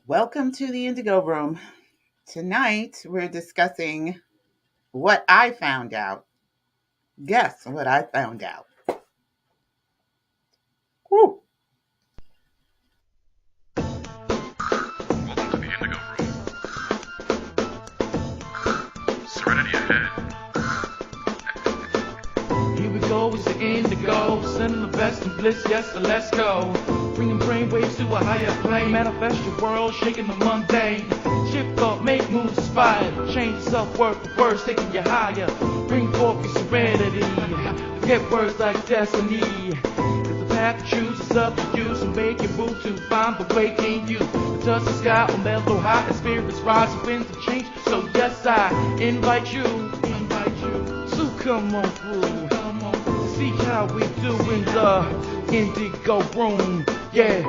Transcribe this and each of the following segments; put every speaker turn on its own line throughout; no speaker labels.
Welcome to the Indigo Room. Tonight we're discussing what I found out. Guess what I found out. Woo.
Welcome to the Indigo Room. Serenity ahead.
Here we go, it's the Indigo, sending the best and bliss, yes, so let's go. Bringing brainwaves to a higher plane, manifest your world, shaking the mundane. Shift up, make moves inspired, change self-worth, the words taking you higher. Bring forth your serenity, forget words like destiny. Cause the path to choose is up to you, so make your move to find the way in you. To touch the sky on mellow high, and spirits rise, and winds of change. So yes, I invite you, so come on through. See how we do in the Indigo Room, yeah.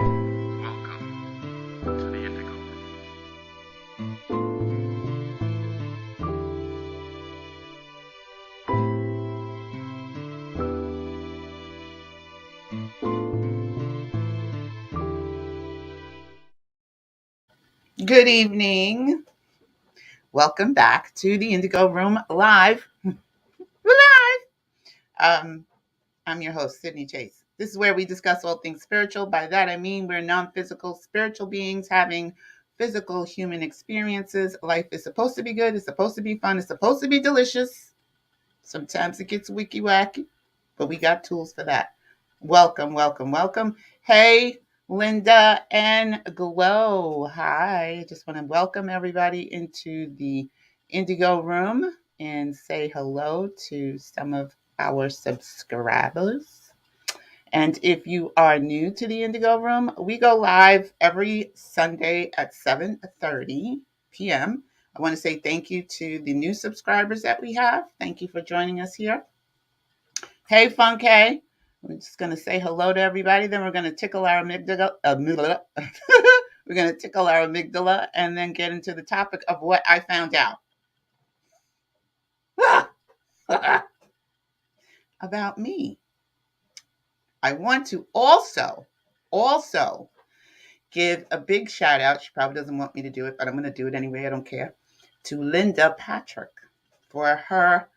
Welcome to the Indigo Room.
Good evening. Welcome back to the Indigo Room live. I'm your host, Sydney Chase. This is where we discuss all things spiritual. By that I mean we're non-physical spiritual beings having physical human experiences. Life is supposed to be good. It's supposed to be fun. It's supposed to be delicious. Sometimes it gets wicky wacky, but we got tools for that. Welcome, welcome, welcome. Hey, Linda and Glow. Hi. I just want to welcome everybody into the Indigo Room and say hello to some of our subscribers. And if you are new to the Indigo Room, we go live every Sunday at 7:30 p.m. I want to say thank you to the new subscribers that we have. Thank you for joining us here. Hey, Funke. We're just going to say hello to everybody. Then we're going to tickle our amygdala. We're going to tickle our amygdala and then get into the topic of what I found out. About me. I want to also give a big shout out. She probably doesn't want me to do it, but I'm going to do it anyway. I don't care. To Linda Patrick for her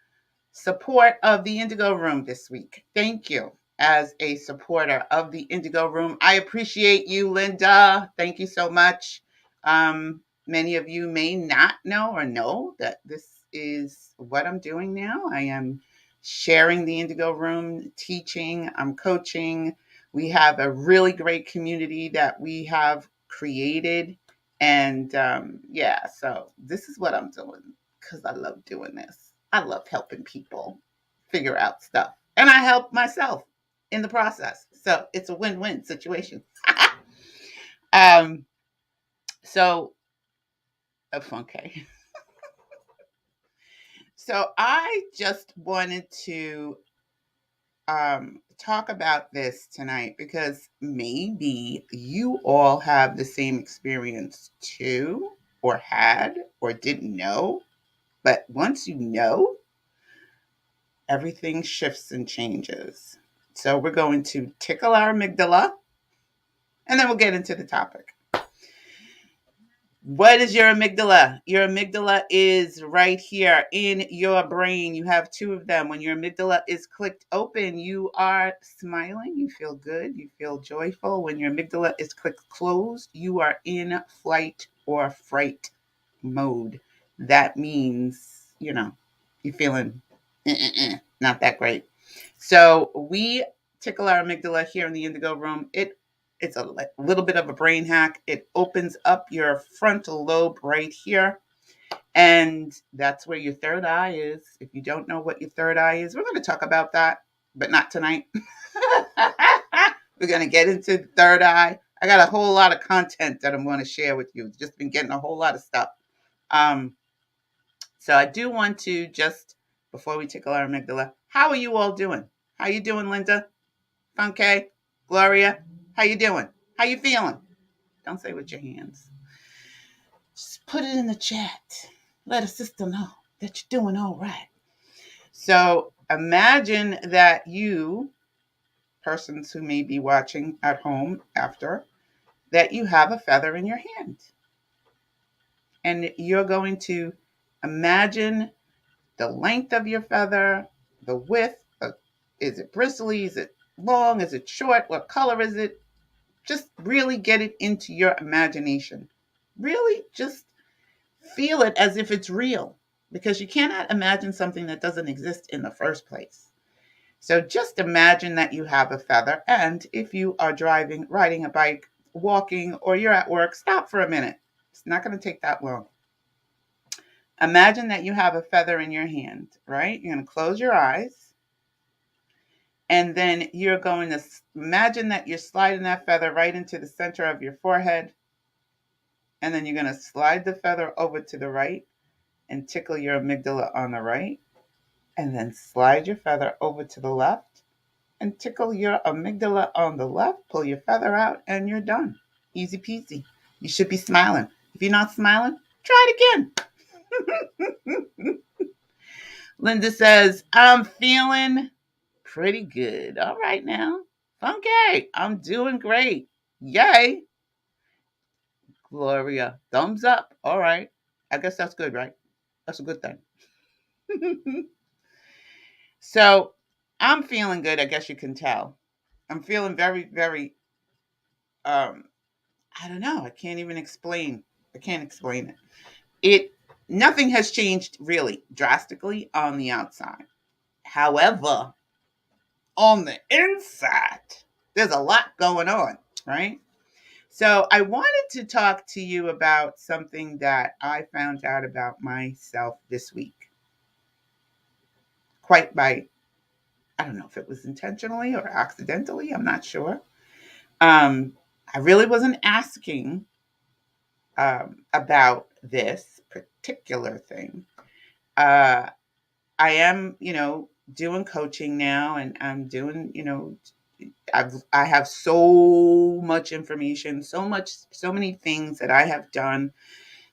support of the Indigo Room this week. Thank you as a supporter of the Indigo Room. I appreciate you, Linda. Thank you so much. Many of you may not know or know that this is what I'm doing now. I am sharing the Indigo Room, teaching, I'm coaching. We have a really great community that we have created. And so this is what I'm doing because I love doing this. I love helping people figure out stuff. And I help myself in the process. So it's a win-win situation. um, so, okay. So I just wanted to talk about this tonight because maybe you all have the same experience too, or had, or didn't know. But once you know, everything shifts and changes. So we're going to tickle our amygdala and then we'll get into the topic. What is your amygdala? Your amygdala is right here in your brain. You have two of them. When your amygdala is clicked open, you are smiling. You feel good. You feel joyful. When your amygdala is clicked closed, you are in flight or fright mode. That means, you're feeling not that great. So we tickle our amygdala here in the Indigo Room. It's a little bit of a brain hack. It opens up your frontal lobe right here. And that's where your third eye is. If you don't know what your third eye is, we're going to talk about that, but not tonight. We're going to get into the third eye. I got a whole lot of content that I'm going to share with you. Just been getting a whole lot of stuff. So I do want to just, before we tickle our amygdala, how are you all doing? How you doing, Linda? Funke? Gloria? How you doing? How you feeling? Don't say with your hands. Just put it in the chat. Let a sister know that you're doing all right. So imagine that you, persons who may be watching at home after, that you have a feather in your hand. And you're going to imagine the length of your feather, the width. Is it bristly? Is it long? Is it short? What color is it? Just really get it into your imagination. Really just feel it as if it's real, because you cannot imagine something that doesn't exist in the first place. So just imagine that you have a feather. And if you are driving, riding a bike, walking, or you're at work, stop for a minute. It's not going to take that long. Imagine that you have a feather in your hand, right? You're going to close your eyes. And then you're going to imagine that you're sliding that feather right into the center of your forehead. And then you're going to slide the feather over to the right and tickle your amygdala on the right. And then slide your feather over to the left and tickle your amygdala on the left. Pull your feather out and you're done. Easy peasy. You should be smiling. If you're not smiling, try it again. Linda says, I'm feeling pretty good. All right now. Funky. I'm doing great. Yay. Gloria, thumbs up. All right. I guess that's good, right? That's a good thing. So I'm feeling good. I guess you can tell. I'm feeling very, very, I don't know. I can't even explain. I can't explain it. Nothing has changed really drastically on the outside. However, on the inside, there's a lot going on, right? So I wanted to talk to you about something that I found out about myself this week. Quite by, I don't know if it was intentionally or accidentally, I'm not sure. I really wasn't asking about this particular thing. I am, doing coaching now, and I'm doing, I have so much information, so many things that I have done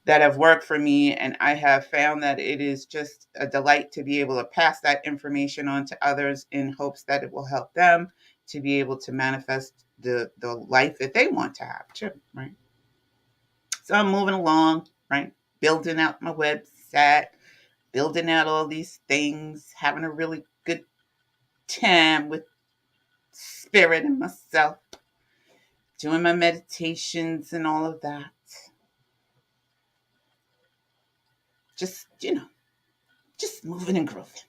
that have worked for me, and I have found that it is just a delight to be able to pass that information on to others in hopes that it will help them to be able to manifest the life that they want to have too, right? So I'm moving along, right? Building out my website, building out all these things, having a really good time with spirit and myself, doing my meditations and all of that. Just, just moving and grooving.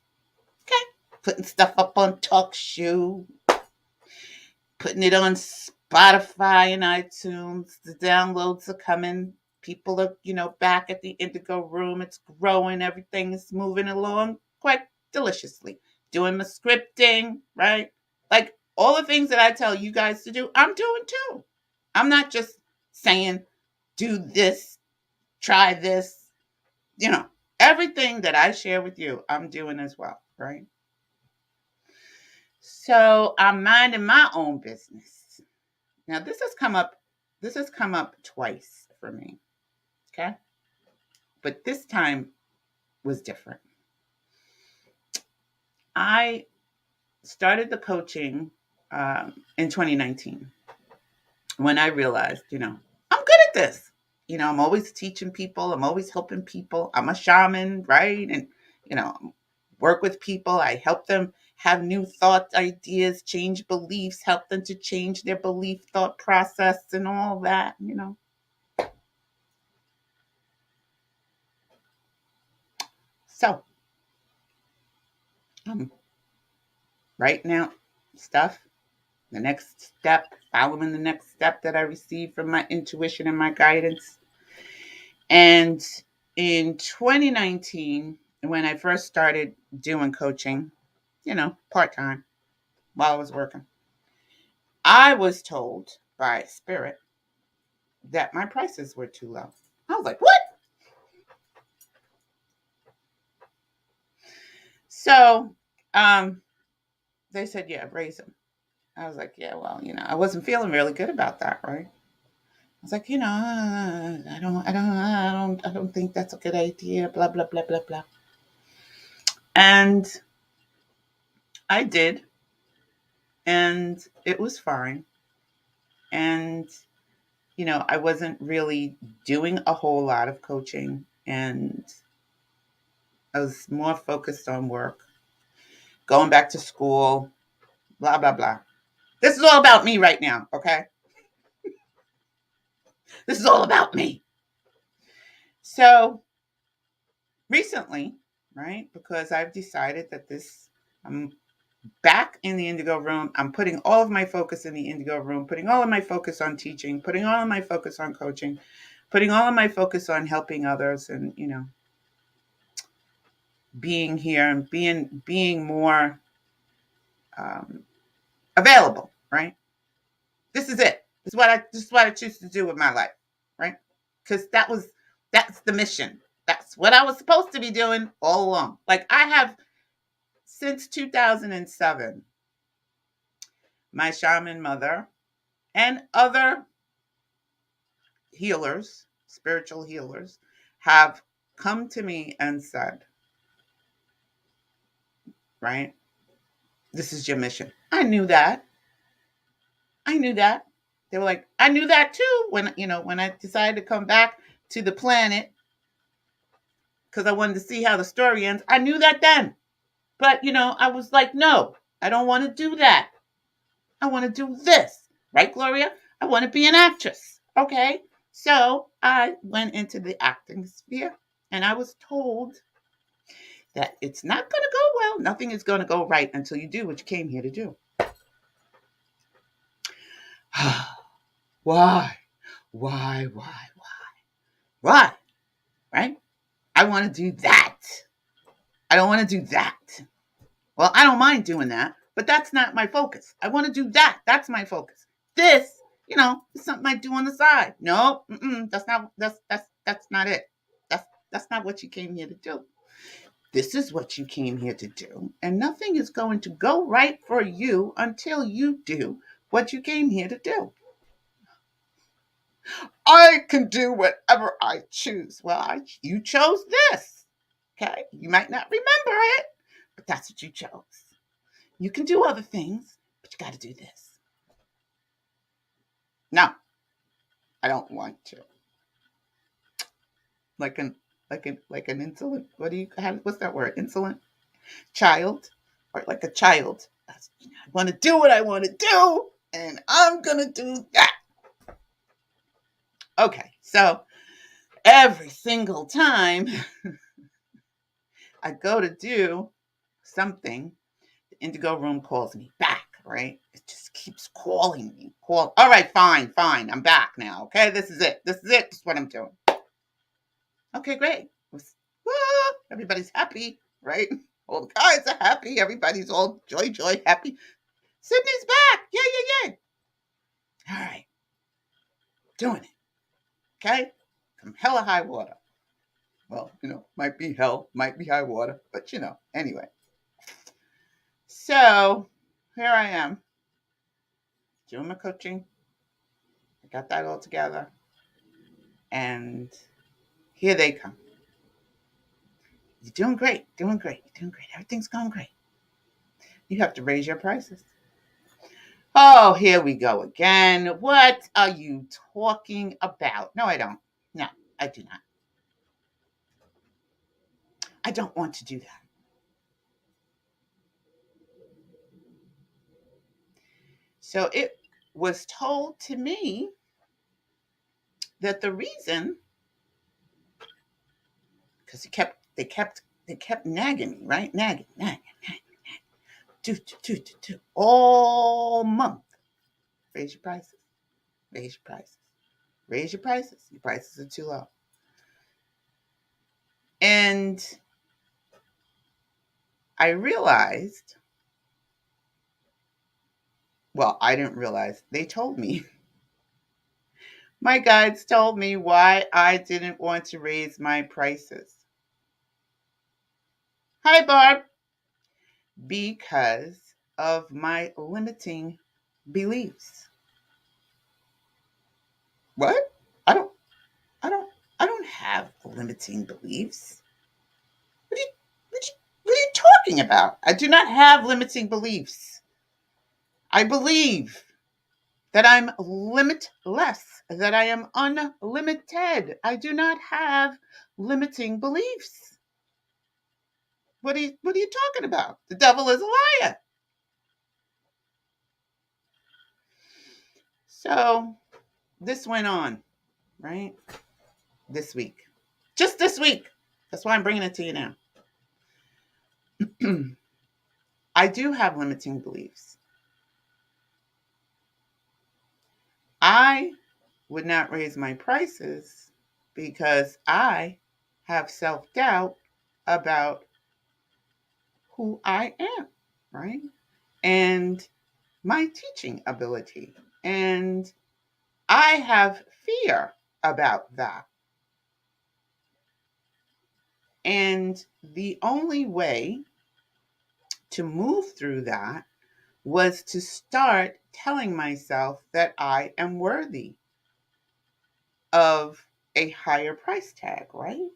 Okay? Putting stuff up on TalkShoe, putting it on Spotify and iTunes. The downloads are coming. People are, back at the Indigo room. It's growing. Everything is moving along quite deliciously. Doing my scripting, right? Like all the things that I tell you guys to do, I'm doing too. I'm not just saying, do this, try this, everything that I share with you, I'm doing as well, right? So I'm minding my own business. Now this has come up twice for me. Okay. But this time was different. I started the coaching in 2019 when I realized, I'm good at this. I'm always teaching people. I'm always helping people. I'm a shaman, right? And, work with people. I help them have new thoughts, ideas, change beliefs, help them to change their belief thought process and all that. So I'm writing out stuff, the next step, following the next step that I received from my intuition and my guidance. And in 2019, when I first started doing coaching, part time while I was working, I was told by Spirit that my prices were too low. I was like, what? So they said, yeah, raise them. I was like, yeah, well, I wasn't feeling really good about that, right? I was like, I don't think that's a good idea. Blah blah blah blah blah. And I did, and it was fine. And I wasn't really doing a whole lot of coaching, and I was more focused on work, going back to school, blah, blah, blah. This is all about me right now, okay? This is all about me. So recently, right, because I've decided that I'm back in the Indigo room. I'm putting all of my focus in the Indigo room, putting all of my focus on teaching, putting all of my focus on coaching, putting all of my focus on helping others, and being here and being more um, available, right? This is it. This is what I choose to do with my life, right? Because that's the mission. That's what I was supposed to be doing all along. Like, I have, since 2007, my shaman mother and other healers, spiritual healers, have come to me and said, right, this is your mission. I knew that. I knew that. They were like, I knew that too when I decided to come back to the planet because I wanted to see how the story ends. I knew that then. But, I was like, no, I don't want to do that. I want to do this. Right, Gloria? I want to be an actress. Okay. So I went into the acting sphere, and I was told that it's not going to go well. Nothing is going to go right until you do what you came here to do. Why? Why? Why? Right? I want to do that. I don't want to do that. Well, I don't mind doing that, but that's not my focus. I want to do that. That's my focus. This, is something I do on the side. No, that's not it. That's not what you came here to do. This is what you came here to do, and nothing is going to go right for you until you do what you came here to do. I can do whatever I choose. Well, you chose this. Okay, you might not remember it, but that's what you chose. You can do other things, but you got to do this. No, I don't want to. Like an insolent. What's that word? Insolent child, or like a child. I want to do what I want to do, and I'm gonna do that. Okay, so every single time I go to do something, the Indigo room calls me back, right? It just keeps calling me. All right, fine. I'm back now. Okay, this is it. This is what I'm doing. Okay, great. Everybody's happy, right? All the guys are happy. Everybody's all joy, happy. Sydney's back. Yay. All right. Doing it. Okay? From hell or high water. Well, might be hell, might be high water, but anyway. So here I am doing my coaching. I got that all together. And here they come. You're doing great. Everything's going great. You have to raise your prices. Oh, here we go again. What are you talking about? No, I don't. No, I do not. I don't want to do that. So it was told to me that the reason, because they kept nagging me, right? Nagging. Do. All month. Raise your prices. Your prices are too low. And I realized, well, I didn't realize, they told me. My guides told me why I didn't want to raise my prices. Hi, Barb. Because of my limiting beliefs. What? I don't have limiting beliefs. What are you talking about? I do not have limiting beliefs. I believe that I'm limitless, that I am unlimited. I do not have limiting beliefs. What are you talking about? The devil is a liar. So this went on, right? This week. Just this week. That's why I'm bringing it to you now. I do have limiting beliefs. I would not raise my prices because I have self doubt about who I am, right? And my teaching ability. And I have fear about that. And the only way to move through that was to start telling myself that I am worthy of a higher price tag, right?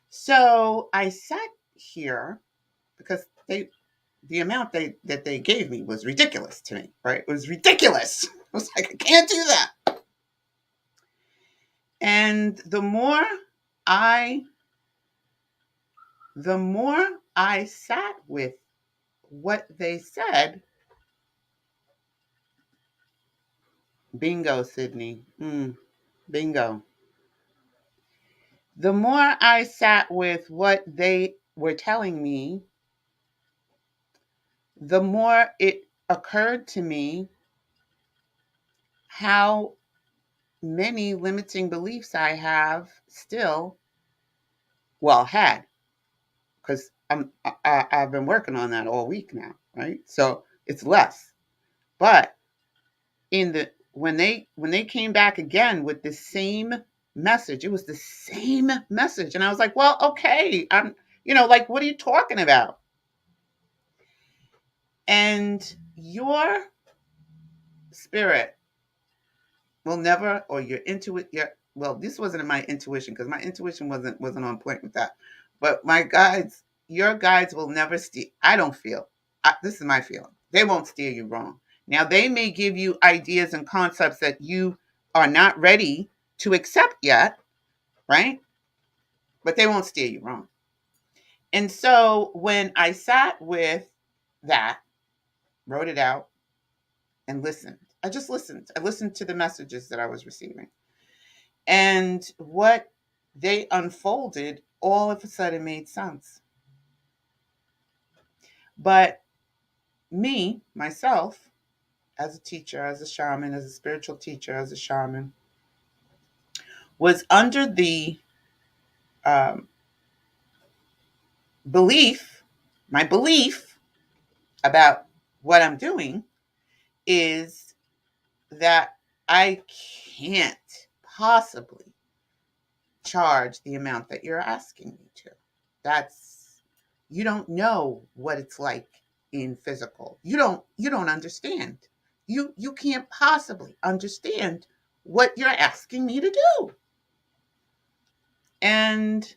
So I sat here because the amount that they gave me was ridiculous to me, right? It was ridiculous. I was like, I can't do that. And I the more I sat with what they said, bingo, Sydney. Bingo. The more I sat with what they were telling me, the more it occurred to me how many limiting beliefs I have still, well, had, because I've been working on that all week now, right? So it's less. But in the when they came back again with the same message, it was the same message, and I was like, well, okay, I'm, like, what are you talking about? And your spirit will never, or your intuition, well, this wasn't my intuition because my intuition wasn't on point with that. But my guides, your guides will never steer. I don't feel. This is my feeling. They won't steer you wrong. Now they may give you ideas and concepts that you are not ready to accept yet, right? But they won't steer you wrong. And so when I sat with that, wrote it out, and listened, I just listened. I listened to the messages that I was receiving. And what they unfolded all of a sudden made sense. But me, myself, as a teacher, as a shaman, as a spiritual teacher, as a shaman, was under the um, belief, my belief about what I'm doing is that I can't possibly charge the amount that you're asking me to. That's, you don't know what it's like in physical. You don't understand. You can't possibly understand what you're asking me to do. And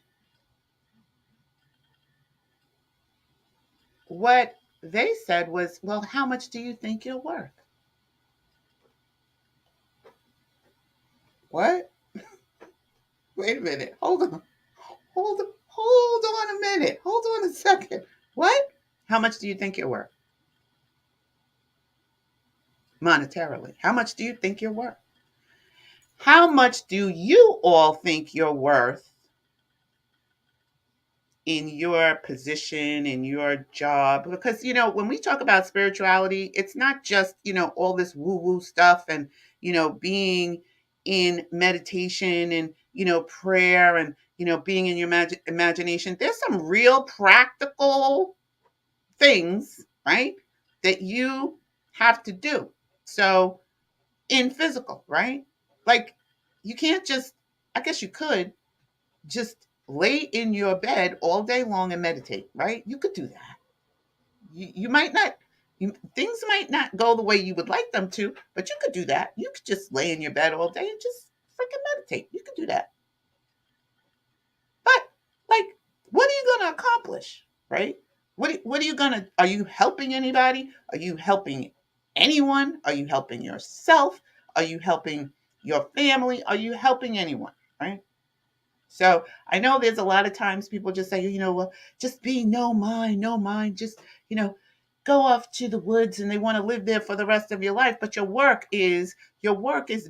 what they said was, well, how much do you think you're worth? What? Wait a minute. Hold on a minute. Hold on a second. What? How much do you think you're worth? Monetarily. How much do you think you're worth? How much do you all think you're worth in your position, in your job? Because, when we talk about spirituality, it's not just, all this woo woo stuff and, being in meditation and, prayer and, being in your imagination. There's some real practical things, right, that you have to do. So, in physical, right? Like, you can't just, I guess you could just lay in your bed all day long and meditate, right? You could do that. You might not, things might not go the way you would like them to, but you could do that. You could just lay in your bed all day and just freaking meditate. You could do that. But, like, what are you going to accomplish, right? What are you going to, are you helping anybody? Are you helping anyone? Are you helping yourself? Are you helping your family? Are you helping anyone? Right? So I know there's a lot of times people just say, well, just be no mind, no mind, just, go off to the woods and they want to live there for the rest of your life. But your work is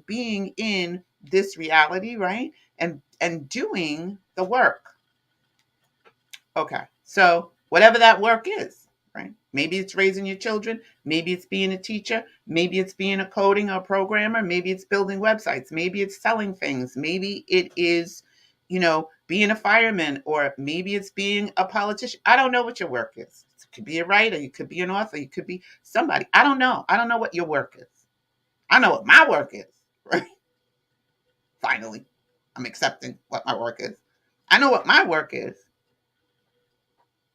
being in this reality, right? And doing the work. Okay. So whatever that work is, right? Maybe it's raising your children. Maybe it's being a teacher. Maybe it's being a coding or programmer. Maybe it's building websites. Maybe it's selling things. Maybe it is, being a fireman, or maybe it's being a politician. I don't know what your work is. It could be a writer. You could be an author. You could be somebody. I don't know. I don't know what your work is. I know what my work is, right? Finally, I'm accepting what my work is. I know what my work is.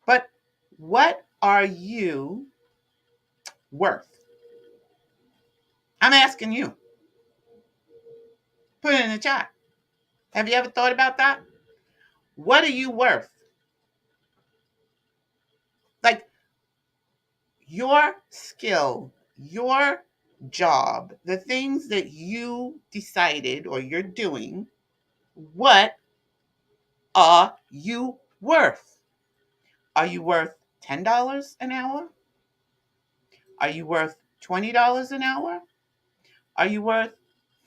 But what are you worth? I'm asking you. Put it in the chat. Have you ever thought about that? What are you worth? Like your skill, your job, the things that you decided or you're doing, what are you worth? Are you worth $10 an hour? Are you worth $20 an hour? Are you worth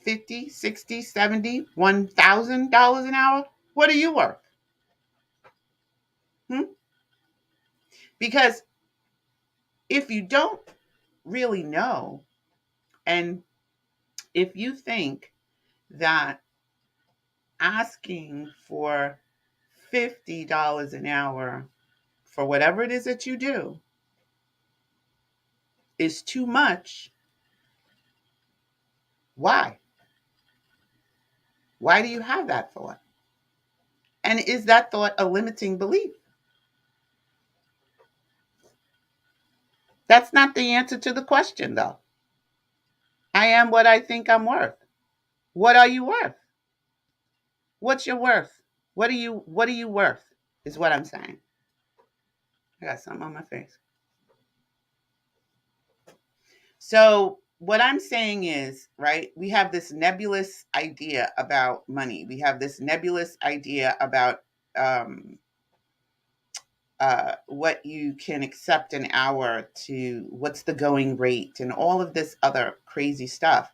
50, 60, 70, $1,000 an hour? What are you worth? Because if you don't really know, and if you think that asking for $50 an hour for whatever it is that you do is too much, why? Why do you have that thought? And is that thought a limiting belief? That's not the answer to the question, though. I am what I think I'm worth. What are you worth? What's your worth? What are you worth? Is what I'm saying. I got something on my face. So what I'm saying is, right, we have this nebulous idea about money. We have this nebulous idea about what you can accept an hour, to what's the going rate, and all of this other crazy stuff.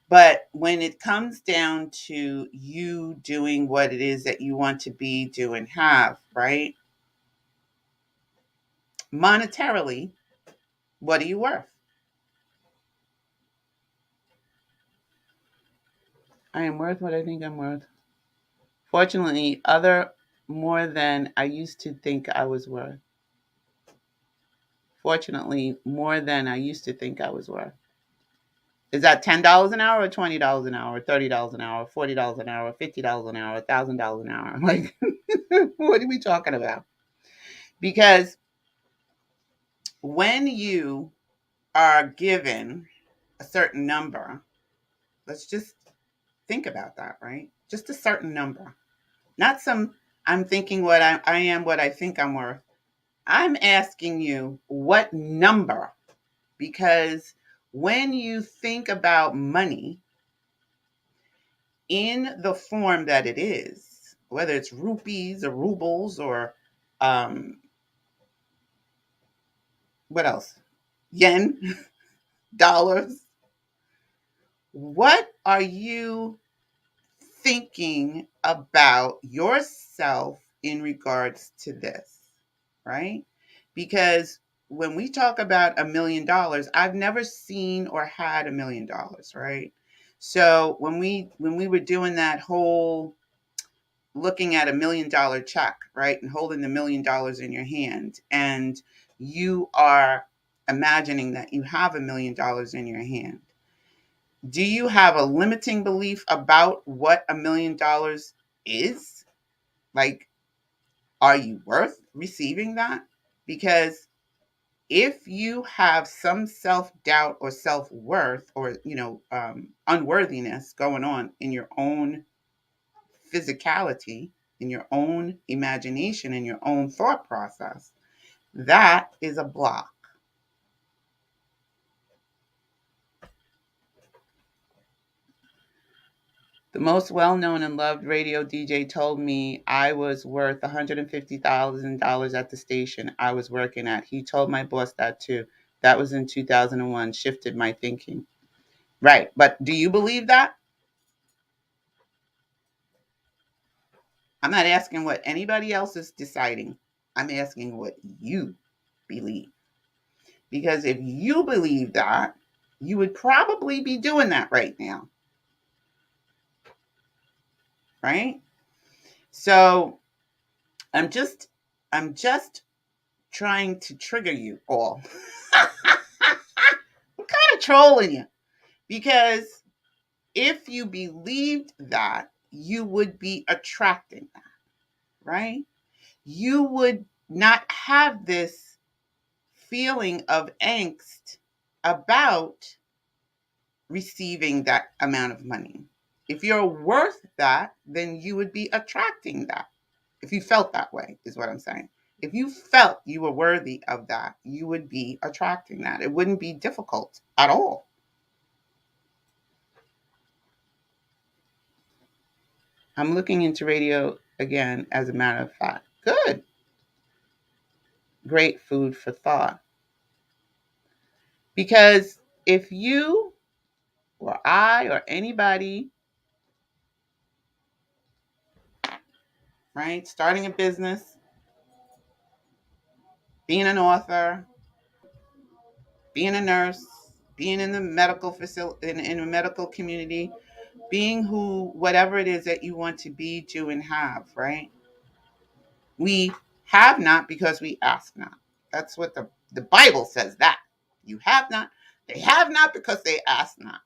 But when it comes down to you doing what it is that you want to be, do, and have, right? Monetarily, what are you worth? I am worth what I think I'm worth. Fortunately, other more than I used to think I was worth. Fortunately, more than I used to think I was worth. Is that $10 an hour or $20 an hour, $30 an hour, $40 an hour, $50 an hour, $1,000 an hour? Like, what are we talking about? Because when you are given a certain number, let's just think about that, right? Just a certain number. Not some, I'm thinking what I am, what I think I'm worth. I'm asking you what number, because when you think about money in the form that it is, whether it's rupees or rubles or um, what else? Yen, dollars. What are you thinking about yourself in regards to this, right? Because when we talk about $1 million, I've never seen or had $1 million, right? So when we were doing that whole looking at $1 million check, right, and holding the $1 million in your hand, and you are imagining that you have $1 million in your hand, do you have a limiting belief about what $1 million is? Like, are you worth receiving that? Because if you have some self-doubt or self-worth, or unworthiness going on in your own physicality, in your own imagination, in your own thought process, that is a block. The most well-known and loved radio DJ told me I was worth $150,000 at the station I was working at. He told my boss that too. That was in 2001, shifted my thinking. Right. But do you believe that? I'm not asking what anybody else is deciding. I'm asking what you believe. Because if you believe that, you would probably be doing that right now. Right? So I'm just trying to trigger you all. I'm kind of trolling you because if you believed that, you would be attracting that, right? You would not have this feeling of angst about receiving that amount of money. If you're worth that, then you would be attracting that. If you felt that way, is what I'm saying. If you felt you were worthy of that, you would be attracting that. It wouldn't be difficult at all. I'm looking into radio again, as a matter of fact. Good. Great food for thought. Because if you or I or anybody, right, starting a business, being an author, being a nurse, being in the medical facility, in a medical community, being who, whatever it is that you want to be, do, and have, right? We have not because we ask not. That's what the Bible says that. You have not, they have not because they ask not.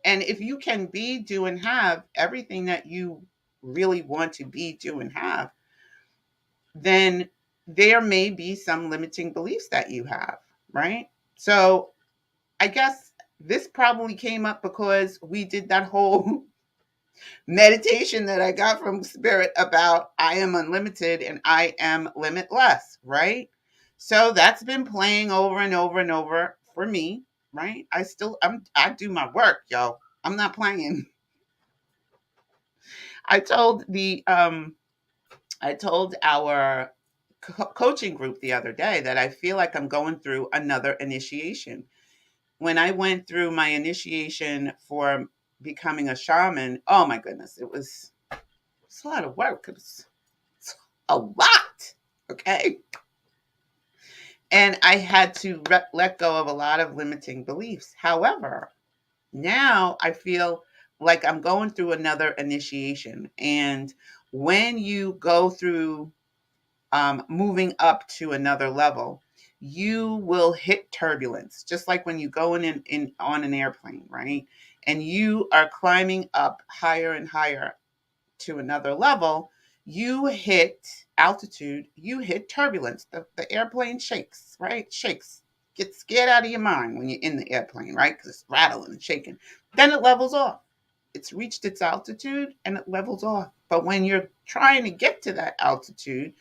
And if you can be, do, and have everything that you really want to be, do, and have, then there may be some limiting beliefs that you have, right? So I guess this probably came up because we did that whole meditation that I got from Spirit about I am unlimited and I am limitless, right? So that's been playing over and over and over for me, right? I do my work, yo. I'm not playing. I told the I told our coaching group the other day that I feel like I'm going through another initiation. When I went through my initiation for becoming a shaman, oh my goodness, it's a lot of work. It's a lot. Okay. And I had to let go of a lot of limiting beliefs. However, now I feel like I'm going through another initiation. And when you go through moving up to another level, you will hit turbulence, just like when you go in on an airplane, right? And you are climbing up higher and higher to another level, you hit altitude, you hit turbulence. The airplane shakes, right? Shakes. Get scared out of your mind when you're in the airplane, right? Because it's rattling and shaking. Then it levels off. It's reached its altitude and it levels off. But when you're trying to get to that altitude,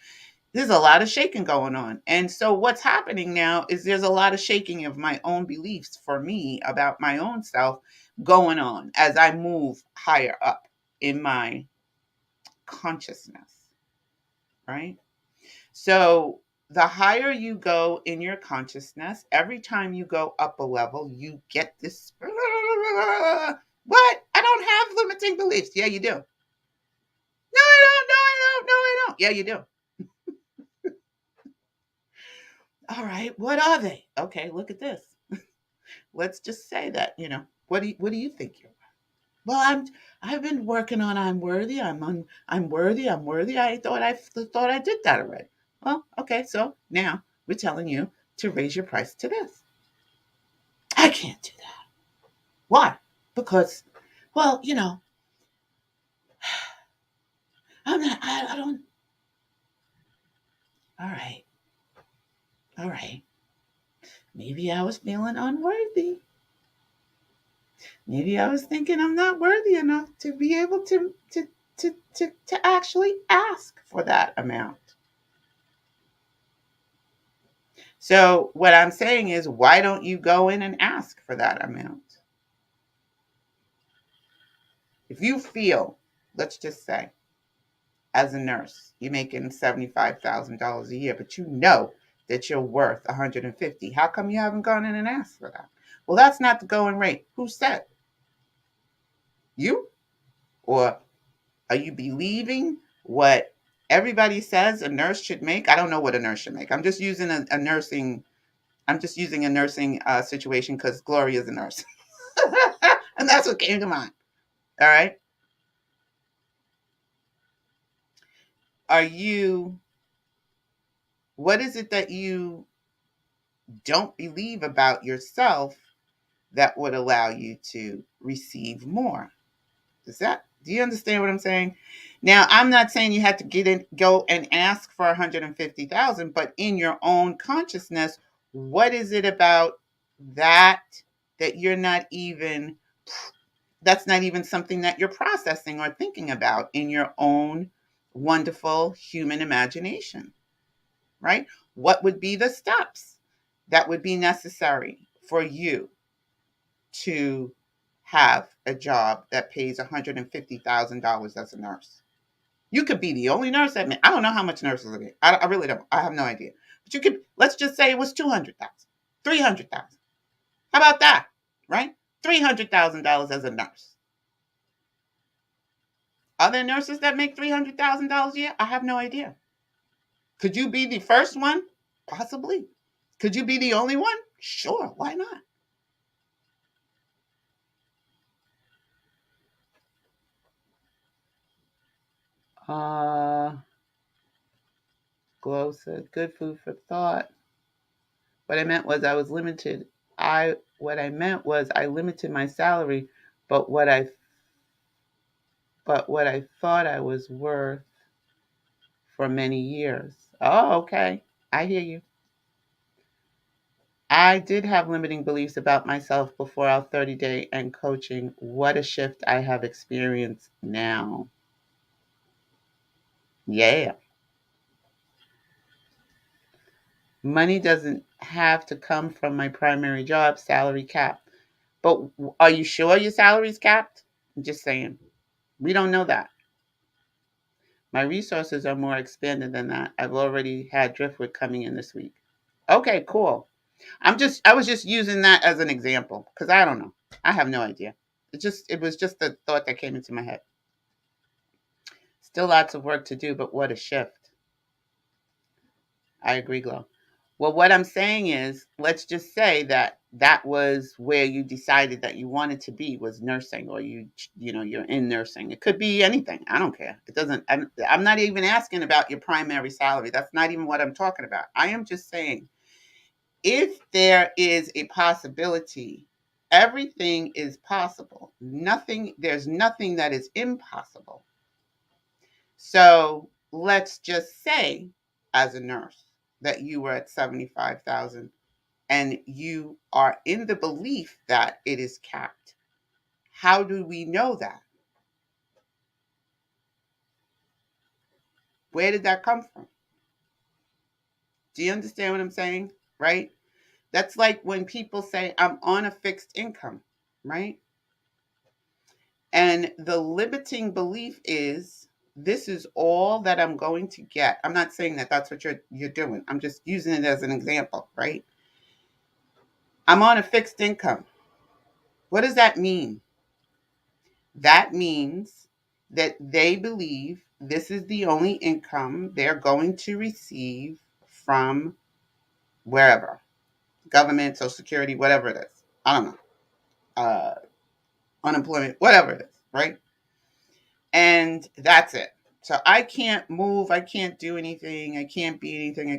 there's a lot of shaking going on. And so what's happening now is there's a lot of shaking of my own beliefs for me about my own self going on as I move higher up in my consciousness, right? So the higher you go in your consciousness, every time you go up a level, you get this. What? I don't have limiting beliefs. Yeah, you do. No, I don't. No, I don't. No, I don't. Yeah, you do. All right. What are they? Okay, look at this. Let's just say that, what do you think you're? Well, I've been working on I'm worthy. I'm worthy. I'm worthy. I thought I did that already. Well, okay, so now we're telling you to raise your price to this. I can't do that. Why? Because, well, I'm not. I don't. All right, all right. Maybe I was feeling unworthy. Maybe I was thinking I'm not worthy enough to be able to actually ask for that amount. So what I'm saying is, why don't you go in and ask for that amount? If you feel, let's just say, as a nurse, you're making $75,000 a year, but you know that you're worth 150. How come you haven't gone in and asked for that? Well, that's not the going rate. Who said? You? Or are you believing what everybody says a nurse should make? I don't know what a nurse should make. I'm just using a nursing. I'm just using a nursing situation because Gloria's a nurse, and that's what came to mind. All right. Are you? What is it that you don't believe about yourself that would allow you to receive more? Do you understand what I'm saying? Now, I'm not saying you have to go and ask for 150,000, but in your own consciousness, what is it about that that you're not even that's not even something that you're processing or thinking about in your own wonderful human imagination, right? What would be the steps that would be necessary for you to have a job that pays $150,000 as a nurse? You could be the only nurse at I don't know how much nurses are there. I really don't. I have no idea. But you could, let's just say it was 200,000, 300,000. How about that? Right? $300,000 as a nurse. Are there nurses that make $300,000 a year? I have no idea. Could you be the first one? Possibly. Could you be the only one? Sure. Why not? Glow said, good food for thought. What I meant was I was limited. What I meant was I limited my salary, but what I thought I was worth for many years. Oh, okay. I hear you. I did have limiting beliefs about myself before our 30-day and coaching. What a shift I have experienced now. Yeah. Money doesn't have to come from my primary job, salary cap. But are you sure your salary's capped? I'm just saying. We don't know that. My resources are more expanded than that. I've already had Driftwood coming in this week. Okay, cool. I was just using that as an example because I don't know. I have no idea. It was just the thought that came into my head. Still lots of work to do, but what a shift. I agree, Glow. Well, what I'm saying is, let's just say that was where you decided that you wanted to be, was nursing, or you're in nursing. It could be anything. I don't care. It doesn't. I'm not even asking about your primary salary. That's not even what I'm talking about. I am just saying, if there is a possibility, everything is possible. There's nothing that is impossible. So let's just say, as a nurse, that you were at 75,000 and you are in the belief that it is capped. How do we know that? Where did that come from? Do you understand what I'm saying? Right? That's like when people say, I'm on a fixed income, right? And the limiting belief is, this is all that I'm going to get. I'm not saying that that's what you're doing. I'm just using it as an example, right? I'm on a fixed income. What does that mean? That means that they believe this is the only income they're going to receive from wherever, government, Social Security, whatever it is. I don't know. Unemployment, whatever it is, right? And that's it. So I can't move. I can't do anything. I can't be anything.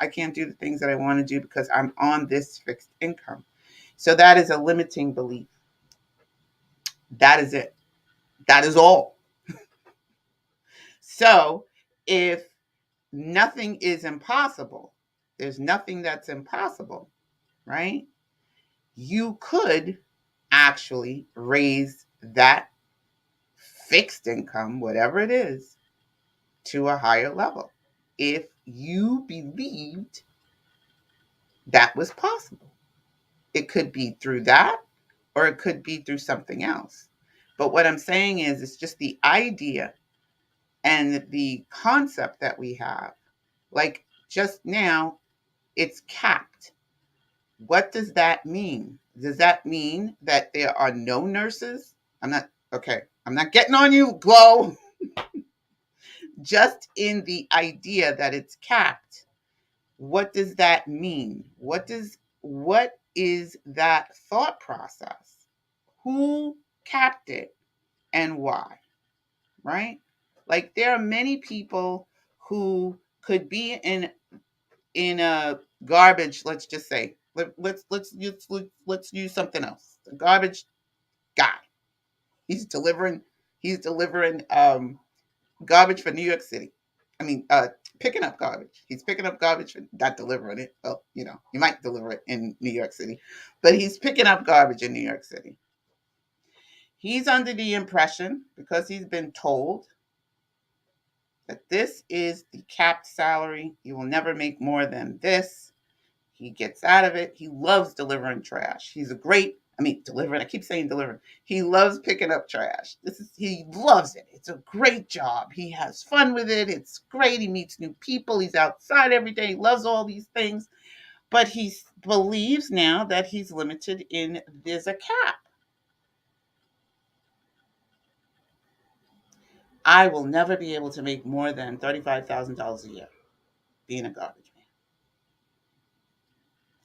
I can't do the things that I want to do because I'm on this fixed income. So that is a limiting belief. That is it. That is all. So if nothing is impossible, there's nothing that's impossible, right? You could actually raise that fixed income, whatever it is, to a higher level if you believed that was possible. It could be through that, or it could be through something else. But what I'm saying is, it's just the idea and the concept that we have. Like just now, it's capped. What does that mean? Does that mean that there are no nurses? I'm not getting on you, Glow. Just in the idea that it's capped. What does that mean? What is that thought process? Who capped it and why? Right? Like there are many people who could be in a garbage, let's just say. Let's use something else. A garbage guy. He's delivering he's delivering garbage for New York City. I mean, picking up garbage. He's picking up garbage, not delivering it. Well, he might deliver it in New York City, but he's picking up garbage in New York City. He's under the impression, because he's been told, that this is the capped salary. You will never make more than this. He gets out of it. He loves delivering trash. Delivering. I keep saying delivering. He loves picking up trash. He loves it. It's a great job. He has fun with it. It's great. He meets new people. He's outside every day. He loves all these things. But he believes now that he's limited in there's a cap. I will never be able to make more than $35,000 a year being a garbage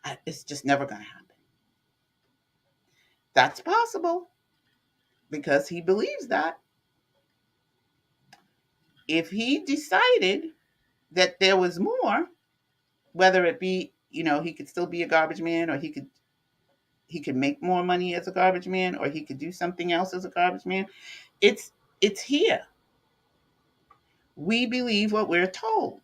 man. It's just never going to happen. That's possible because he believes that. If he decided that there was more, whether it be, he could still be a garbage man, or he could make more money as a garbage man, or he could do something else as a garbage man, it's here. We believe what we're told.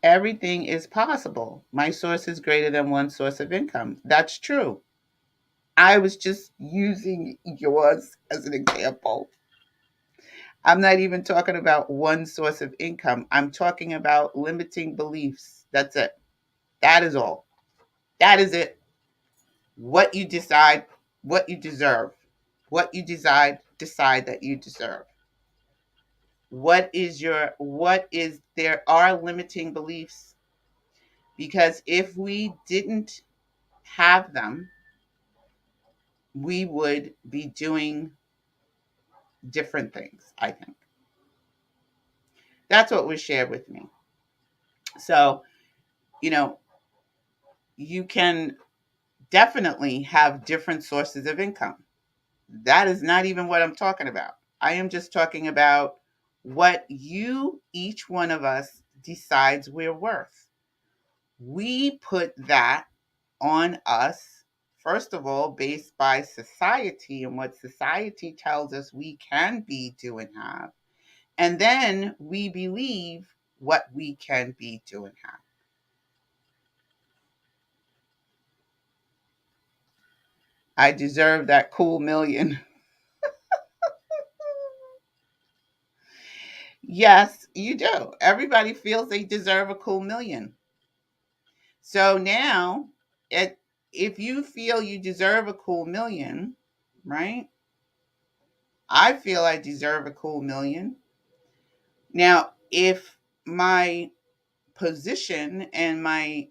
Everything is possible. My source is greater than one source of income. That's true. I was just using yours as an example. I'm not even talking about one source of income. I'm talking about limiting beliefs. That's it. That is all. That is it. What you decide, what you deserve. What you decide that you deserve. There are limiting beliefs, because if we didn't have them, we would be doing different things, I think. That's what was shared with me. So, you can definitely have different sources of income. That is not even what I'm talking about. I am just talking about what each one of us, decides we're worth. We put that on us, first of all, based by society and what society tells us we can be, do, and have. And then we believe what we can be, do, and have. I deserve that cool million. Yes, you do. Everybody feels they deserve a cool million. So now, if you feel you deserve a cool million, right? I feel I deserve a cool million. Now, if my position and my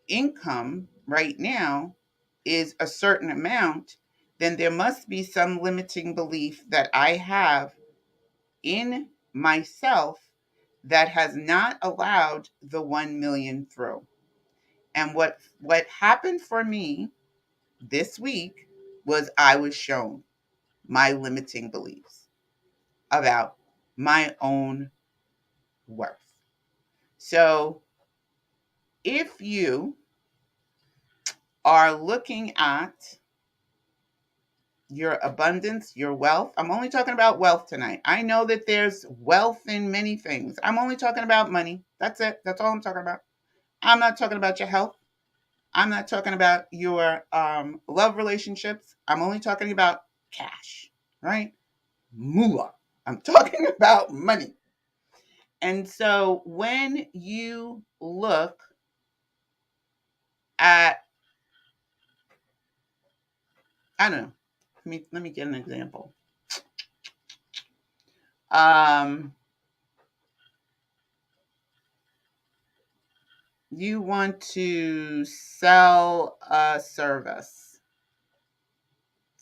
income right now is a certain amount, then there must be some limiting belief that I have in myself that has not allowed the 1 million through. And what happened for me this week was I was shown my limiting beliefs about my own worth. So if you are looking at your abundance, your wealth, I'm only talking about wealth tonight. I know that there's wealth in many things. I'm only talking about money. That's it. That's all I'm talking about. I'm not talking about your health. I'm not talking about your love relationships. I'm only talking about cash, right? Moolah. I'm talking about money. And so when you look at I don't know. Let me get an example. You want to sell a service,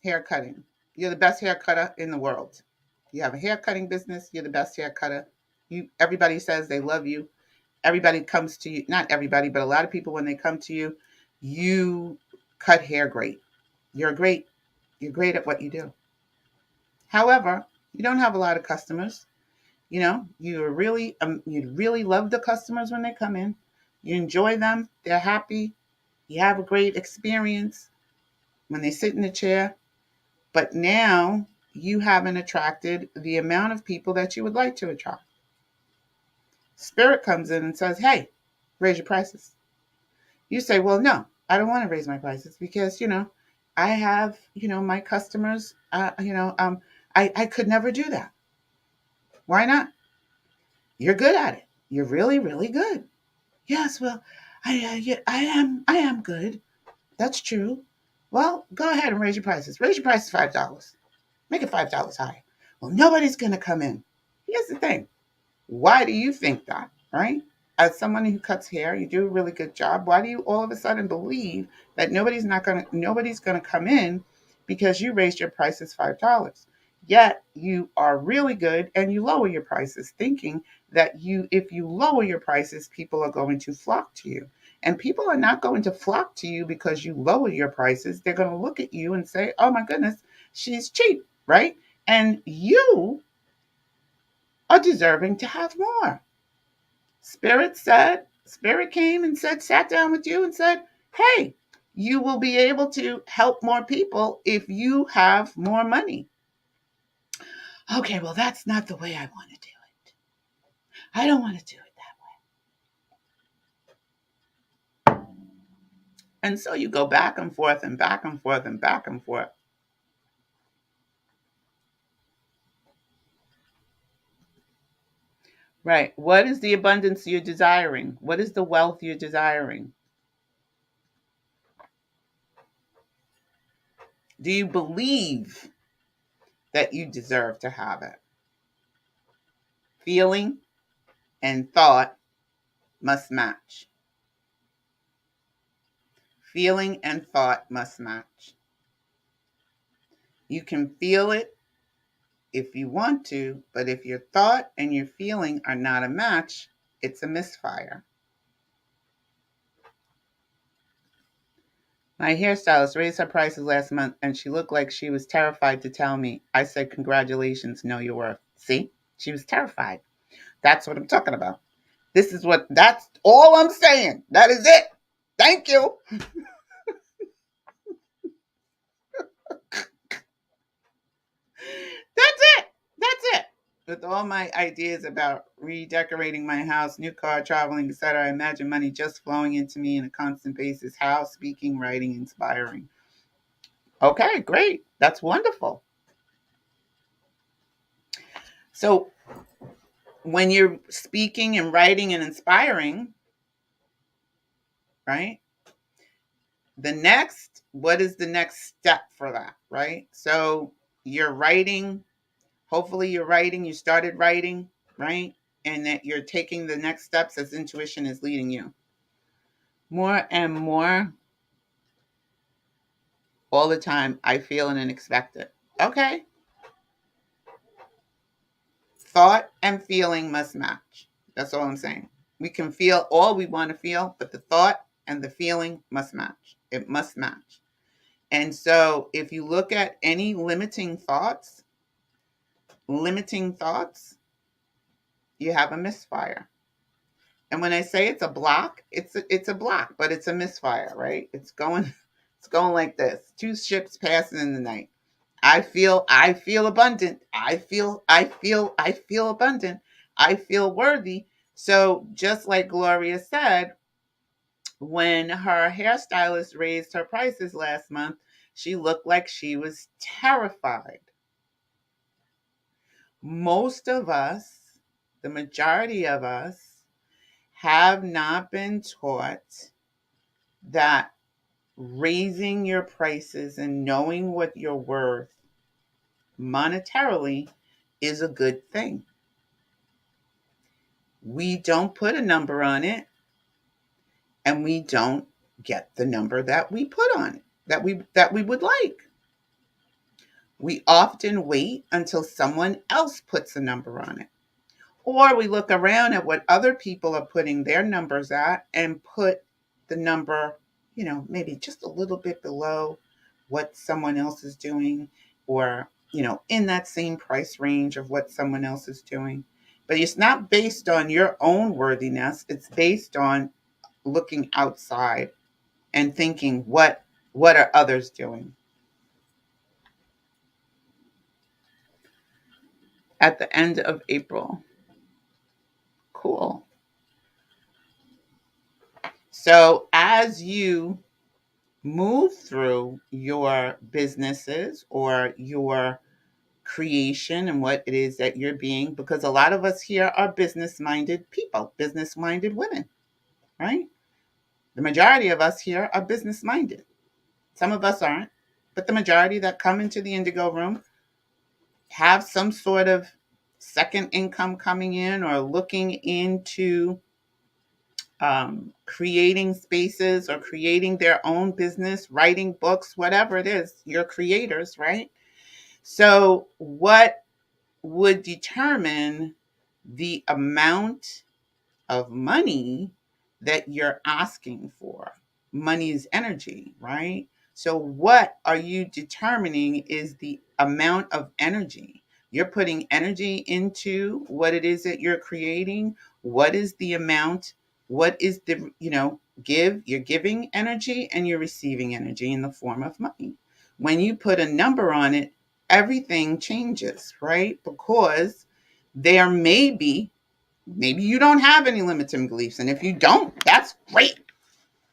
hair cutting. You're the best hair cutter in the world. You have a hair cutting business. You're the best hair cutter. Everybody says they love you. Everybody comes to you. Not everybody, but a lot of people, when they come to you, you cut hair great. You're great. You're great at what you do. However, you don't have a lot of customers. You really love the customers when they come in. You enjoy them. They're happy. You have a great experience when they sit in the chair. But now you haven't attracted the amount of people that you would like to attract. Spirit comes in and says, hey, raise your prices. You say, well, no, I don't want to raise my prices because, I have, my customers, I could never do that. Why not? You're good at it. You're really, really good. Yes, well, I am good. That's true. Well, go ahead and raise your prices. Raise your prices $5. Make it $5 higher. Well, nobody's going to come in. Here's the thing. Why do you think that, right? As someone who cuts hair, you do a really good job. Why do you all of a sudden believe that nobody's gonna come in because you raised your prices $5? Yet you are really good and you lower your prices, thinking that if you lower your prices, people are going to flock to you. And people are not going to flock to you because you lower your prices. They're going to look at you and say, oh my goodness, she's cheap, right? And you are deserving to have more. Spirit came and sat down with you and said, hey, you will be able to help more people if you have more money. Okay, well, that's not the way I want to do it. I don't want to do it that way. And so you go back and forth and back and forth and back and forth. Right. What is the abundance you're desiring? What is the wealth you're desiring? Do you believe that you deserve to have it? Feeling and thought must match. Feeling and thought must match. You can feel it if you want to, but if your thought and your feeling are not a match, it's a misfire. My hairstylist raised her prices last month and she looked like she was terrified to tell me. I said, congratulations, know your worth. See, she was terrified. That's what I'm talking about. That's all I'm saying. That is it. Thank you. That's it. That's it. With all my ideas about redecorating my house, new car, traveling, etc., I imagine money just flowing into me on a constant basis. How? Speaking, writing, inspiring. Okay, great. That's wonderful. So when you're speaking and writing and inspiring, right? What is the next step for that, right? So you're writing, hopefully you started writing, right? And that you're taking the next steps as intuition is leading you. More and more all the time, I feel and expect it. Okay. Thought and feeling must match. That's all I'm saying. We can feel all we want to feel, but the thought and the feeling must match. It must match. And so if you look at any limiting thoughts, you have a misfire. And when I say it's a block, it's a block, but it's a misfire, right? It's going like this. Two ships passing in the night. I feel abundant. I feel abundant. I feel worthy. So just like Gloria said, when her hairstylist raised her prices last month, she looked like she was terrified. Most of us, the majority of us, have not been taught that raising your prices and knowing what you're worth monetarily is a good thing. We don't put a number on it, and we don't get the number that we put on it, that we would like. We often wait until someone else puts a number on it. Or we look around at what other people are putting their numbers at and put the number, maybe just a little bit below what someone else is doing, or, in that same price range of what someone else is doing. But it's not based on your own worthiness. It's based on looking outside and thinking, what are others doing? At the end of April. Cool. So as you move through your businesses or your creation and what it is that you're being, because a lot of us here are business minded people, business minded women, right? The majority of us here are business minded. Some of us aren't, but the majority that come into the Indigo room have some sort of second income coming in, or looking into creating spaces or creating their own business, writing books, whatever it is. You're creators, right? So, what would determine the amount of money that you're asking for? Money is energy, right? So, what are you determining is the amount of energy? You're putting energy into what it is that you're creating. What is the amount? What is the, you're giving energy and you're receiving energy in the form of money. When you put a number on it, everything changes, right? Because there may be, maybe you don't have any limiting beliefs. And if you don't, that's great.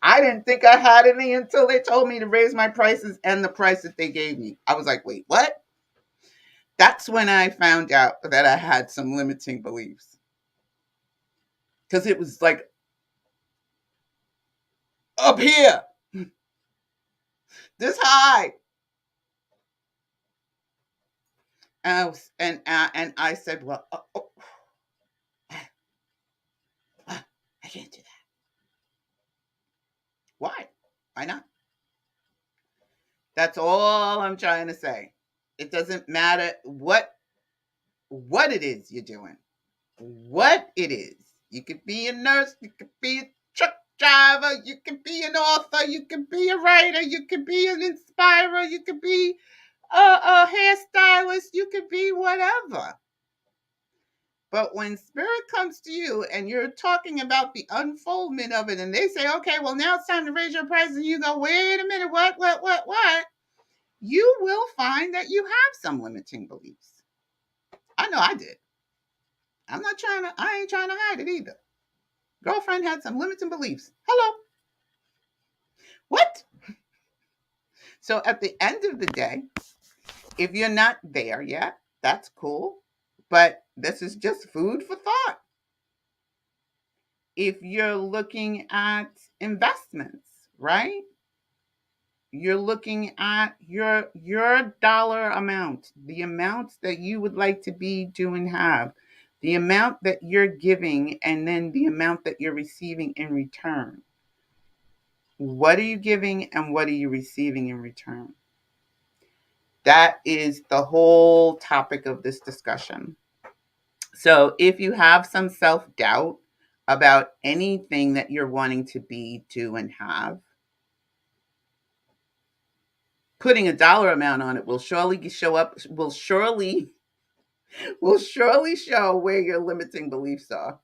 I didn't think I had any until they told me to raise my prices and the price that they gave me. I was like, wait, what? That's when I found out that I had some limiting beliefs. Because it was like up here, this high. And I said, well, I can't do that. Why? Why not? That's all I'm trying to say. It doesn't matter what it is you're doing. What it is. You could be a nurse, you could be a truck driver, you could be an author, you could be a writer, you could be an inspirer, you could be a hairstylist, you could be whatever. But when spirit comes to you and you're talking about the unfoldment of it, and they say, okay, well, now it's time to raise your price, and you go, wait a minute, what? You will find that you have some limiting beliefs. I know I did. I ain't trying to hide it either. Girlfriend had some limiting beliefs. Hello. What? So at the end of the day, if you're not there yet, that's cool. But this is just food for thought. If you're looking at investments, right? You're looking at your dollar amount, the amount that you would like to be, do, and have, the amount that you're giving, and then the amount that you're receiving in return. What are you giving and what are you receiving in return? That is the whole topic of this discussion. So if you have some self-doubt about anything that you're wanting to be, do, and have, putting a dollar amount on it will surely show where your limiting beliefs are.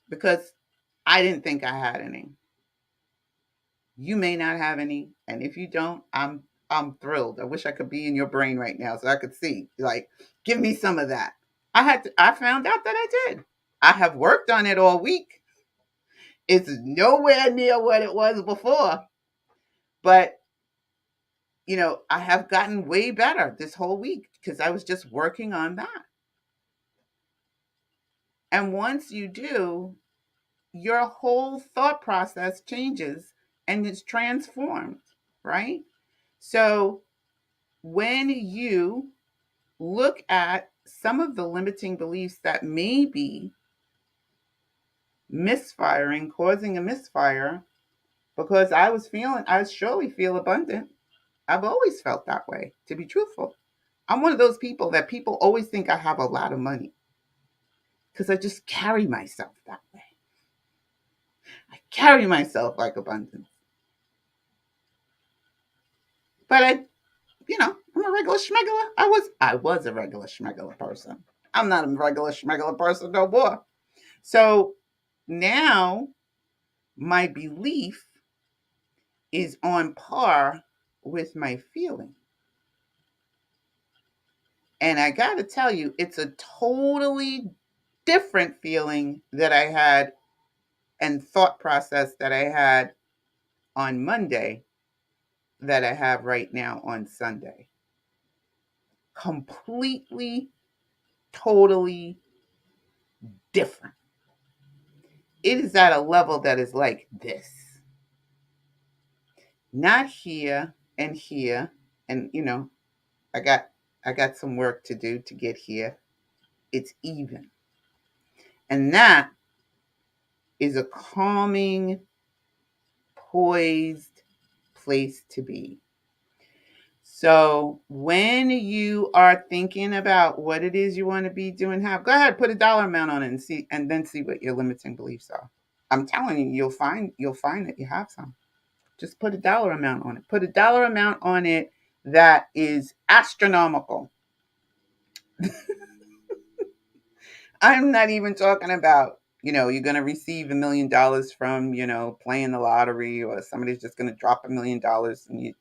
Because I didn't think I had any. You may not have any, and if you don't, I'm thrilled. I wish I could be in your brain right now so I could see. Like, give me some of that. I found out that I did. I have worked on it all week. It's nowhere near what it was before. But I have gotten way better this whole week because I was just working on that. And once you do, your whole thought process changes and it's transformed, right? So when you look at some of the limiting beliefs that may be misfiring, causing a misfire, because I surely feel abundant. I've always felt that way, to be truthful. I'm one of those people that people always think I have a lot of money because I just carry myself that way. I carry myself like abundance. But I'm a regular schmegular. I was a regular schmegular person. I'm not a regular schmegular person no more. So now my belief is on par with my feeling. And I got to tell you, it's a totally different feeling that I had and thought process that I had on Monday that I have right now on Sunday. Completely, totally different. It is at a level that is like this. Not here and here. And I got I got some work to do to get here. It's even. And that is a calming, poised place to be. So when you are thinking about what it is you want to be doing, go ahead, put a dollar amount on it and then see what your limiting beliefs are. I'm telling you, you'll find that you have some. Just put a dollar amount on it. Put a dollar amount on it that is astronomical. I'm not even talking about, you're going to receive $1 million from, playing the lottery, or somebody's just going to drop $1 million and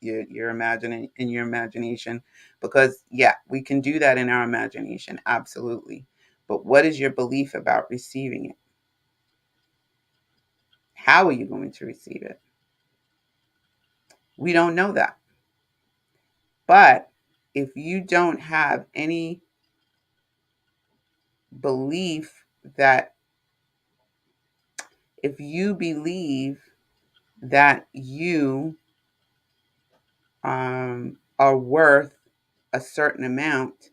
you're imagining in your imagination, because yeah, we can do that in our imagination. Absolutely. But what is your belief about receiving it? How are you going to receive it? We don't know that. But if you don't have any belief that, if you believe that you are worth a certain amount,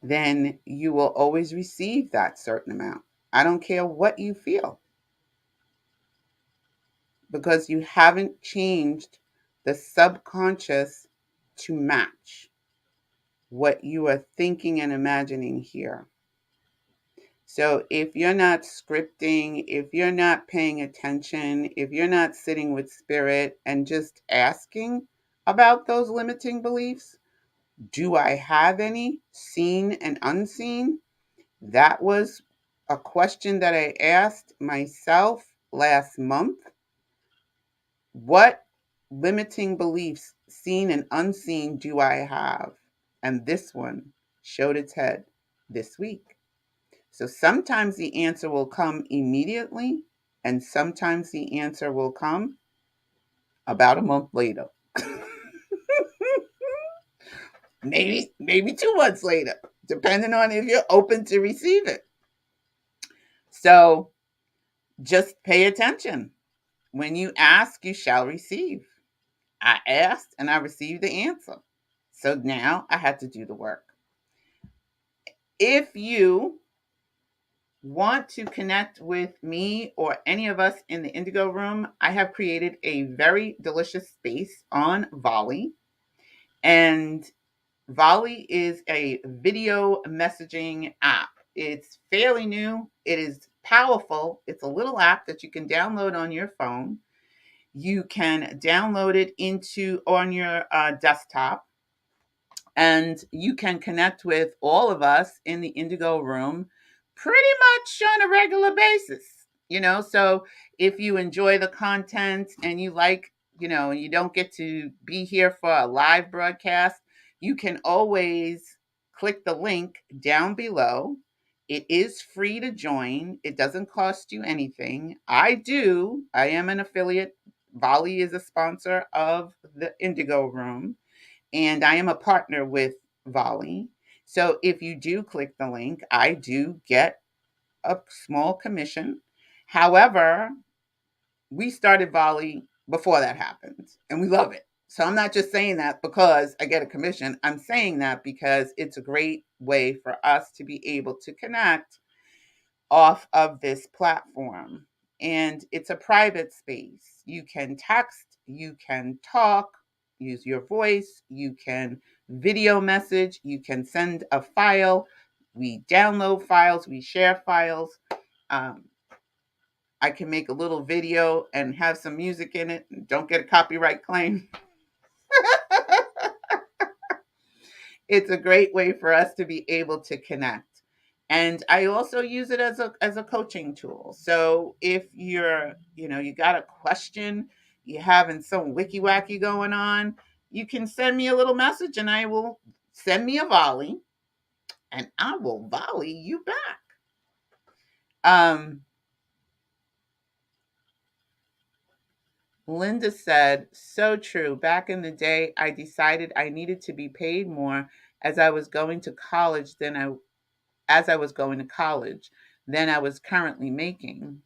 then you will always receive that certain amount. I don't care what you feel, because you haven't changed the subconscious to match what you are thinking and imagining here. So if you're not scripting, if you're not paying attention, if you're not sitting with spirit and just asking about those limiting beliefs, do I have any, seen and unseen? That was a question that I asked myself last month. What limiting beliefs, seen and unseen, do I have? And this one showed its head this week. So sometimes the answer will come immediately, and sometimes the answer will come about a month later. maybe 2 months later, depending on if you're open to receive it. So just pay attention. When you ask, you shall receive. I asked and I received the answer. So now I had to do the work. If you want to connect with me or any of us in the Indigo room, I have created a very delicious space on Volley. And Volley is a video messaging app. It's fairly new. It is powerful. It's a little app that you can download on your phone. You can download it on your desktop, and you can connect with all of us in the Indigo room pretty much on a regular basis. So if you enjoy the content and you like, you don't get to be here for a live broadcast, you can always click the link down below. It is free to join. It doesn't cost you anything. I am an affiliate. Volley is a sponsor of the Indigo room, and I am a partner with Volley. So if you do click the link, I do get a small commission. However, we started Volley before that happened, and we love it. So I'm not just saying that because I get a commission. I'm saying that because it's a great way for us to be able to connect off of this platform. And it's a private space. You can text, you can talk, use your voice, you can video message, you can send a file. We download files, we share files. Um, I can make a little video and have some music in it and don't get a copyright claim. It's a great way for us to be able to connect. And I also use it as a coaching tool. So if you got a question, you're having some wiki wacky going on, you can send me a little message and I will send me a volley and I will volley you back. Linda said, so true. Back in the day, I decided I needed to be paid more as I was going to college than I as I was going to college than I was currently making.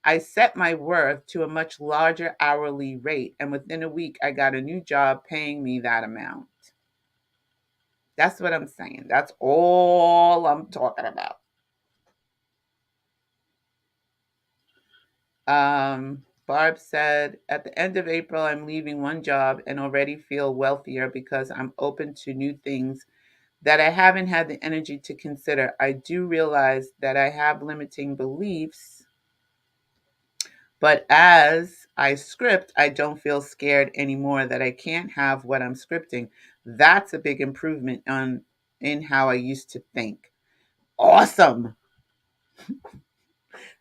I set my worth to a much larger hourly rate, and within a week, I got a new job paying me that amount. That's what I'm saying. That's all I'm talking about. Barb said, at the end of April, I'm leaving one job and already feel wealthier because I'm open to new things that I haven't had the energy to consider. I do realize that I have limiting beliefs, but as I script, I don't feel scared anymore that I can't have what I'm scripting. That's a big improvement in how I used to think. Awesome.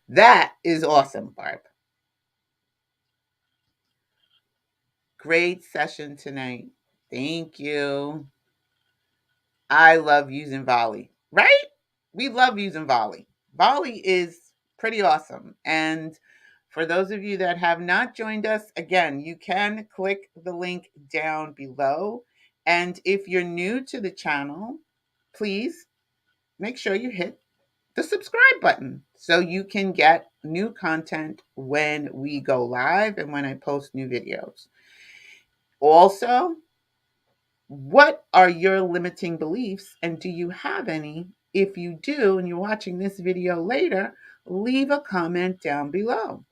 That is awesome, Barb. Great session tonight. Thank you. I love using Volley, right? We love using Volley. Volley is pretty awesome. And for those of you that have not joined us, again, you can click the link down below. And if you're new to the channel, please make sure you hit the subscribe button so you can get new content when we go live and when I post new videos. Also, what are your limiting beliefs and do you have any? If you do and you're watching this video later, leave a comment down below.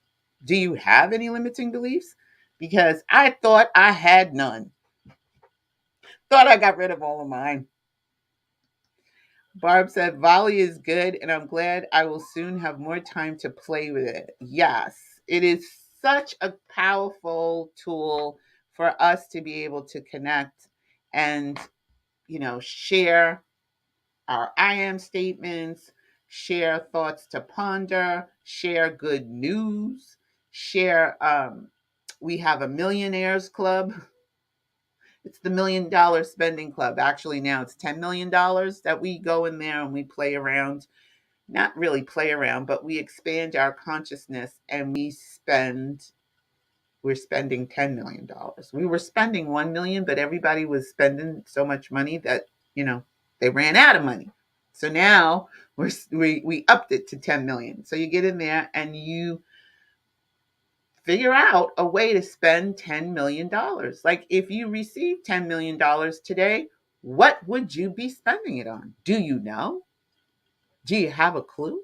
Do you have any limiting beliefs? Because I thought I had none. Thought I got rid of all of mine. Barb said, Volley is good and I'm glad I will soon have more time to play with it. Yes, it is such a powerful tool for us to be able to connect and, share our I am statements, share thoughts to ponder, share good news, share. We have a millionaires club. It's the $1 million spending club. Actually, now it's $10 million that we go in there and we play around. Not really play around, but we expand our consciousness and we're spending $10 million. We were spending 1 million, but everybody was spending so much money that, they ran out of money. So now we upped it to 10 million. So you get in there and you figure out a way to spend $10 million. Like if you receive $10 million today, what would you be spending it on? Do you know? Do you have a clue?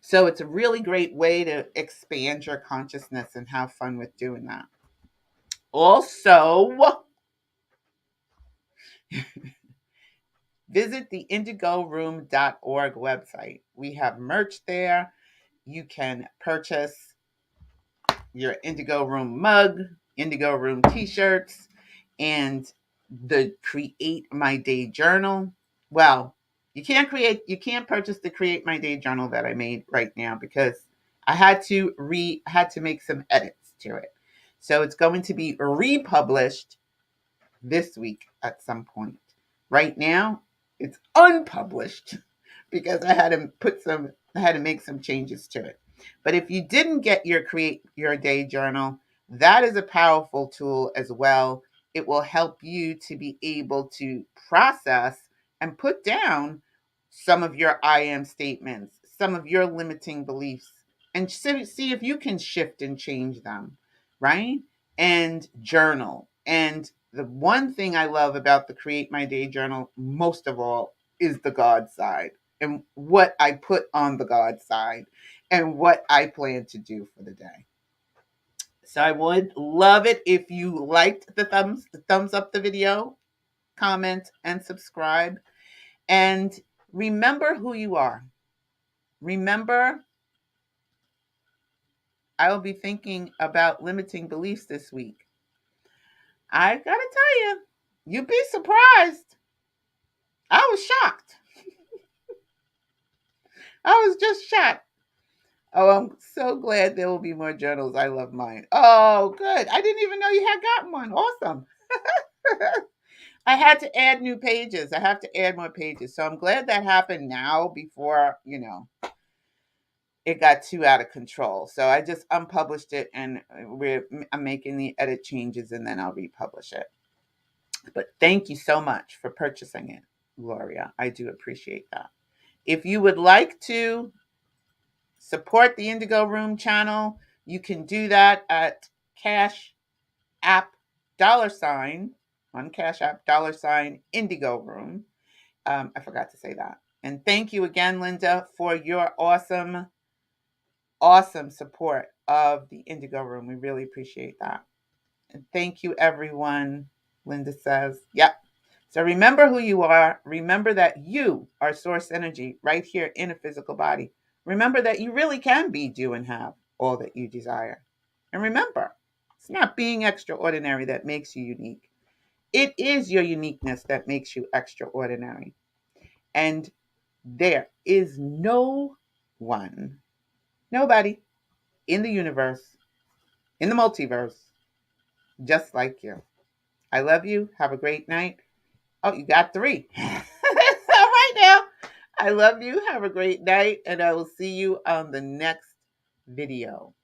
So it's a really great way to expand your consciousness and have fun with doing that. Also, visit the indigoroom.org website. We have merch there. You can purchase your Indigo Room mug, Indigo Room t-shirts, and the Create My Day journal. Well, you can't purchase the Create My Day journal that I made right now because I had to make some edits to it. So it's going to be republished this week at some point. Right now, it's unpublished because I had to make some changes to it. But if you didn't get your Create Your Day journal, that is a powerful tool as well. It will help you to be able to process and put down some of your I am statements, some of your limiting beliefs and see if you can shift and change them, right? And journal. And the one thing I love about the Create My Day journal, most of all, is the God side and what I put on the God side and what I plan to do for the day. So I would love it if you liked the thumbs up the video, comment, and subscribe. And remember who you are. Remember, I will be thinking about limiting beliefs this week. I gotta tell you, you'd be surprised. I was shocked. I was just shocked. Oh, I'm so glad there will be more journals. I love mine. Oh, good. I didn't even know you had gotten one. Awesome. I had to add new pages. I have to add more pages. So I'm glad that happened now before, it got too out of control. So I just unpublished it and I'm making the edit changes and then I'll republish it. But thank you so much for purchasing it, Gloria. I do appreciate that. If you would like to support the Indigo Room channel, you can do that at Cash App $, on Cash App $ Indigo Room. I forgot to say that. And thank you again, Linda, for your awesome support of the Indigo Room. We really appreciate that. And thank you, everyone. Linda says, yep. So remember who you are. Remember that you are source energy right here in a physical body. Remember that you really can be, do, and have all that you desire. And remember, it's not being extraordinary that makes you unique. It is your uniqueness that makes you extraordinary. And there is no one, nobody in the universe, in the multiverse, just like you. I love you. Have a great night. Oh, you got 3. All right now. I love you. Have a great night. And I will see you on the next video.